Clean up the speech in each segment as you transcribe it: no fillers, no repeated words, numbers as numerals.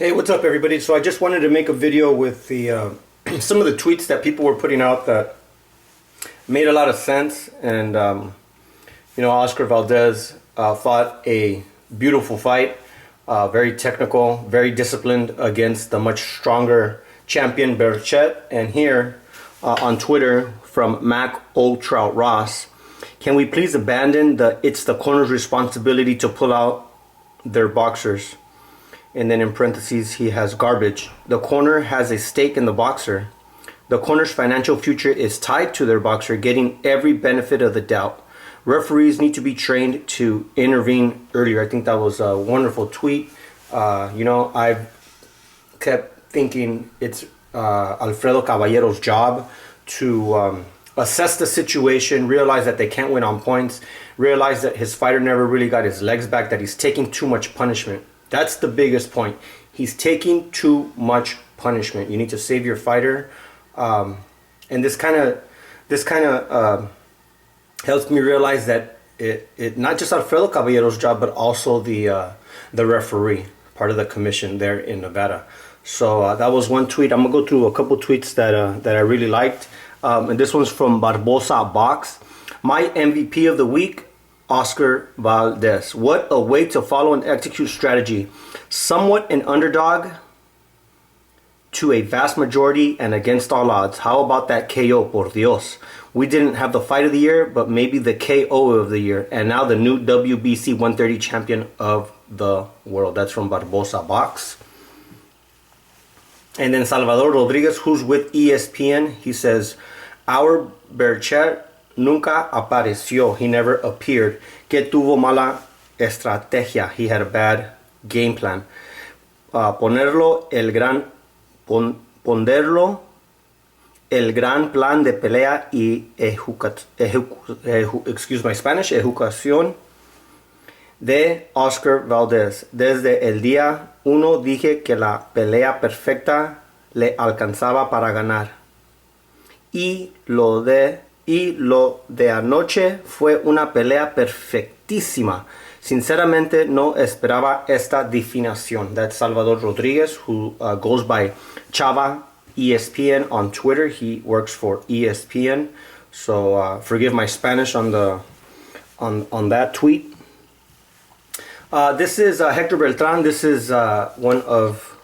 Hey, what's up, everybody? So I just wanted to make a video with the some of the tweets that people were putting out that made a lot of sense. And Oscar Valdez fought a beautiful fight, very technical, very disciplined against the much stronger champion Berchelt. And here on Twitter from Mac Old Trout Ross, can we please abandon it's the corner's responsibility to pull out their boxers? And then in parentheses, he has garbage. The corner has a stake in the boxer. The corner's financial future is tied to their boxer getting every benefit of the doubt. Referees need to be trained to intervene earlier. I think that was a wonderful tweet. I've kept thinking it's Alfredo Caballero's job to assess the situation, realize that they can't win on points, realize that his fighter never really got his legs back, that he's taking too much punishment. That's the biggest point. He's taking too much punishment. You need to save your fighter, and this kind of helps me realize that it not just Alfredo Caballero's job, but also the referee, part of the commission there in Nevada. So that was one tweet. I'm gonna go through a couple tweets that I really liked, and this one's from Barbosa Box. My MVP of the week, Oscar Valdez. What a way to follow and execute strategy. Somewhat an underdog to a vast majority and against all odds. How about that KO, por Dios? We didn't have the fight of the year, but maybe the KO of the year. And now the new WBC 130 champion of the world. That's from Barbosa Box. And then Salvador Rodriguez, who's with ESPN, he says, our Berchelt nunca apareció. He never appeared. Que tuvo mala estrategia. He had a bad game plan. Ponerlo el gran plan de pelea y excuse my Spanish, ejecución de Oscar Valdez. Desde el día 1 dije que la pelea perfecta le alcanzaba para ganar. Y lo de anoche fue una pelea perfectísima. Sinceramente no esperaba esta definición. That's Salvador Rodriguez, who goes by Chava ESPN on Twitter. He works for ESPN. So forgive my Spanish on that tweet. This is Hector Beltran. This is one of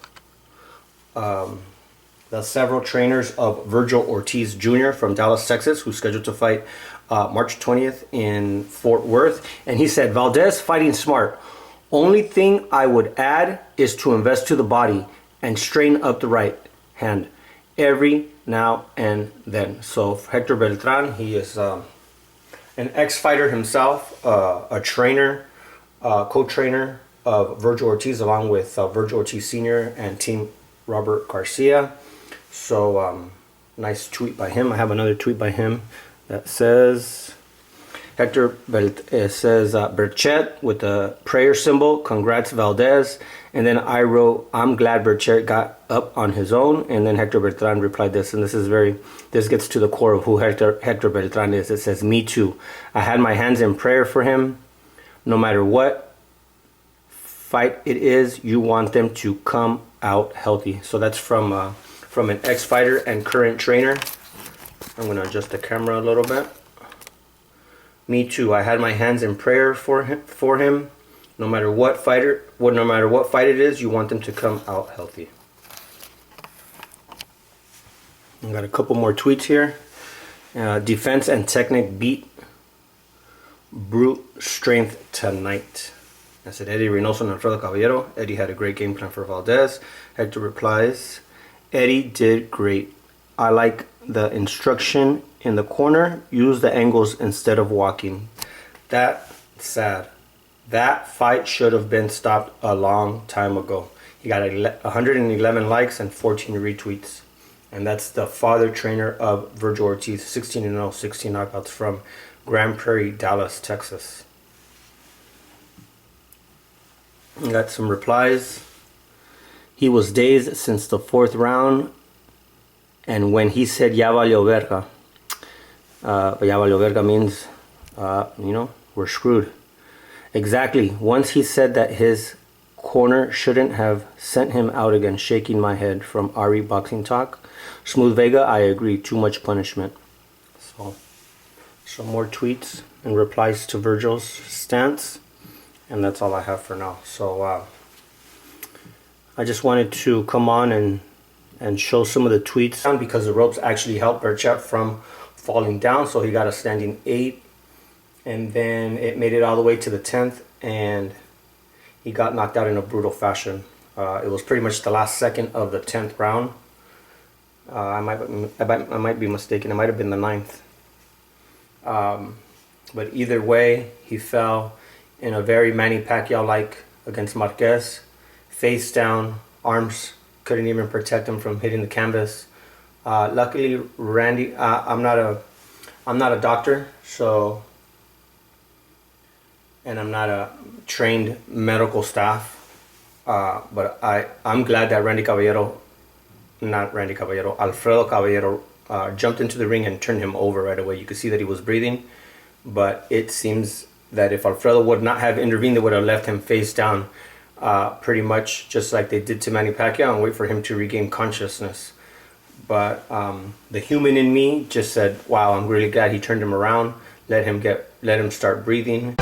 the several trainers of Virgil Ortiz Jr. from Dallas, Texas, who's scheduled to fight March 20th in Fort Worth. And he said, Valdez fighting smart. Only thing I would add is to invest to the body and strain up the right hand every now and then. So Hector Beltran, he is an ex-fighter himself, a trainer, co-trainer of Virgil Ortiz, along with Virgil Ortiz Sr. and Team Robert Garcia. So nice tweet by him. I have another tweet by him that says says Berchelt with the prayer symbol. Congrats Valdez. And then I wrote, I'm glad Berchelt got up on his own. And then Hector Beltran replied this, and this gets to the core of who Hector Beltran is. It says, me too. I had my hands in prayer for him. No matter what fight it is, you want them to come out healthy. So that's from an ex-fighter and current trainer. I'm going to adjust the camera a little bit. Me too. I had my hands in prayer for him. No matter what fight it is, you want them to come out healthy. I got a couple more tweets here. Defense and technique beat brute strength tonight. I said Eddie Reynoso and Alfredo Caballero. Eddie had a great game plan for Valdez. Hector replies, Eddie did great. I like the instruction in the corner. Use the angles instead of walking. That's sad. That fight should have been stopped a long time ago. He got 111 likes and 14 retweets. And that's the father trainer of Virgil Ortiz, 16-0, 16 knockouts from Grand Prairie, Dallas, Texas. Got some replies. He was dazed since the 4th round, and when he said "Ya valió verga," "Ya valió verga" means, we're screwed. Exactly. Once he said that his corner shouldn't have sent him out again. Shaking my head from Ari Boxing Talk. Smooth Vega, I agree. Too much punishment. So, some more tweets and replies to Virgil's stance. And that's all I have for now. So, I just wanted to come on and show some of the tweets because the ropes actually helped Berchelt from falling down. So he got a standing 8. And then it made it all the way to the 10th. And he got knocked out in a brutal fashion. It was pretty much the last second of the 10th round. I might be mistaken. It might have been the 9th. But either way, he fell in a very Manny Pacquiao-like against Marquez. Face down, arms couldn't even protect him from hitting the canvas. Luckily, Randy, I'm not a doctor, so, and I'm not a trained medical staff, but I'm glad that Alfredo Caballero jumped into the ring and turned him over right away. You could see that he was breathing, but it seems that if Alfredo would not have intervened, they would have left him face down, pretty much just like they did to Manny Pacquiao, and wait for him to regain consciousness. But the human in me just said, wow, I'm really glad he turned him around, let him start breathing.